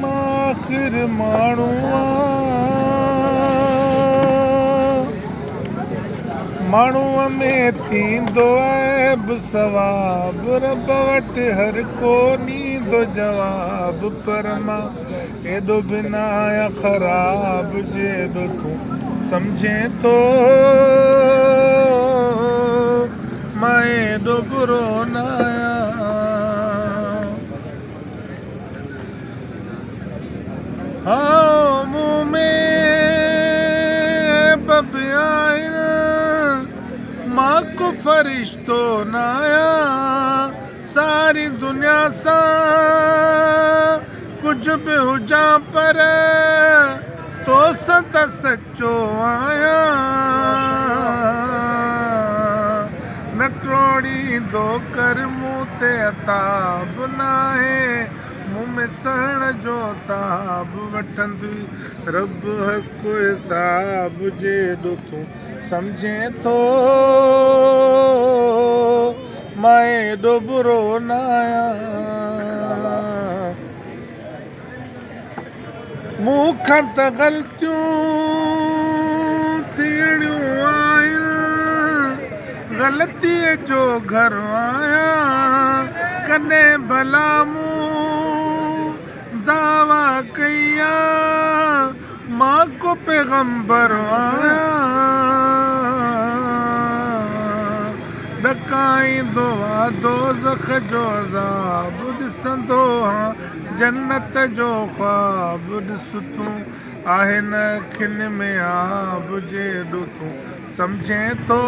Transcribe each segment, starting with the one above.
आखिर माण्हूअ में थींदो ऐब सवाब, रब वटि हर को नींदो जवाब। पर मां एॾो बिना आहियां ख़राब, जेॾो तूं सम्झे थो मां एॾो बुरो न आहियां। हाँ मुँह में बबी आहिनि, मां को फरिश्तो न आहियां। सारी दुनिया सां कुझ बि हुजां पर तो सां त सचो आहियां। न टोड़ींदो कर मूं ते अताब नाहे, मुँह में सहण जो ताब। वठंदी रब हक़ हिसाब, जेॾो तूं सम्झे थो मां एॾो बुरो न आहियां। मूंखां त ग़लतियूं थियणियूं आहिनि, ग़लतीअ जो घर आहियां। कॾहिं भला मूं दावा कया मां को पैगंबर आहियां। ॾकाईंदो आहे दोज़ख जो अज़ाब, ॾिसंदो आहियां जन्नत जो ख़्वाब। ॾिस तूं आहे न अखियुनि में आब, जेॾो तूं सम्झे थो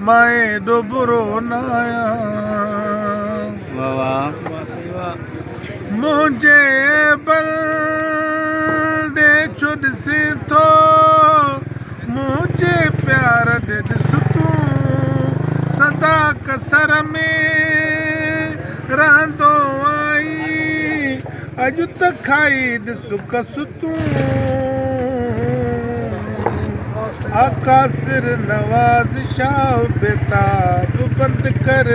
मां एॾो बुरो न आहियां। मुंहिंजे बल्दे छो ॾिसे थो, मुंहिंजे प्यार ॾे ॾिस तूं सदा कसर में रहंदो आई। अॼु त खाई ॾिस कस तूं, आकासिर नवाज़ शाह बेताब। बंदि कर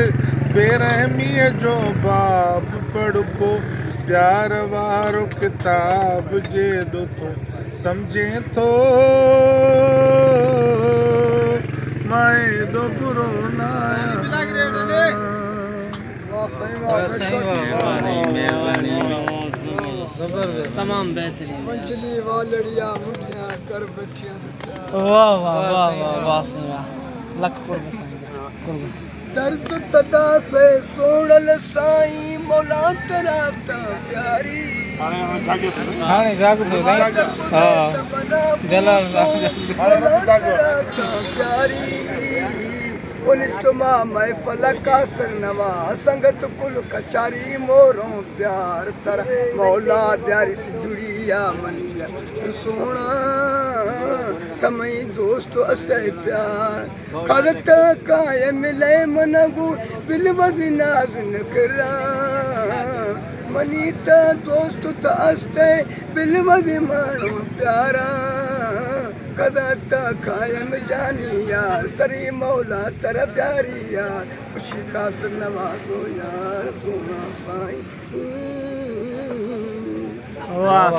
बेरहमीअ जो बाब, पढ़ को प्यार वारो किताब, जेॾो तूं सम्झे थो मां एॾो बुरो न आहियां। तमाम बेहतरीन। मंजली वालड़िया मुंडिया कर बैठिया। वाह वाह वाह वाह वाह सही वाह, लख कुर्ब कुर्ब। दर्द तदा से सोड़ल साईं मौला तेरा त प्यारी। हाणे जागो तो नहीं। हां जलाल मौला तेरा त प्यारी। उलिस्तमा महफल का सरनवा, संगत कुल कचारी मोरों प्यार तर। मौला प्यारी से जुड़िया मनिया सोना, तमई दोस्त अस्ते प्यार। खदत काय मिले मनगु बिल बदनाज न करा, मनीता दोस्त त अस्ते बिल बद मानो प्यारा। कदत कायम जानी यार, तरी मौला तर प्यारी यार। खुशी का नवाजो यार सोना साईं। वाह।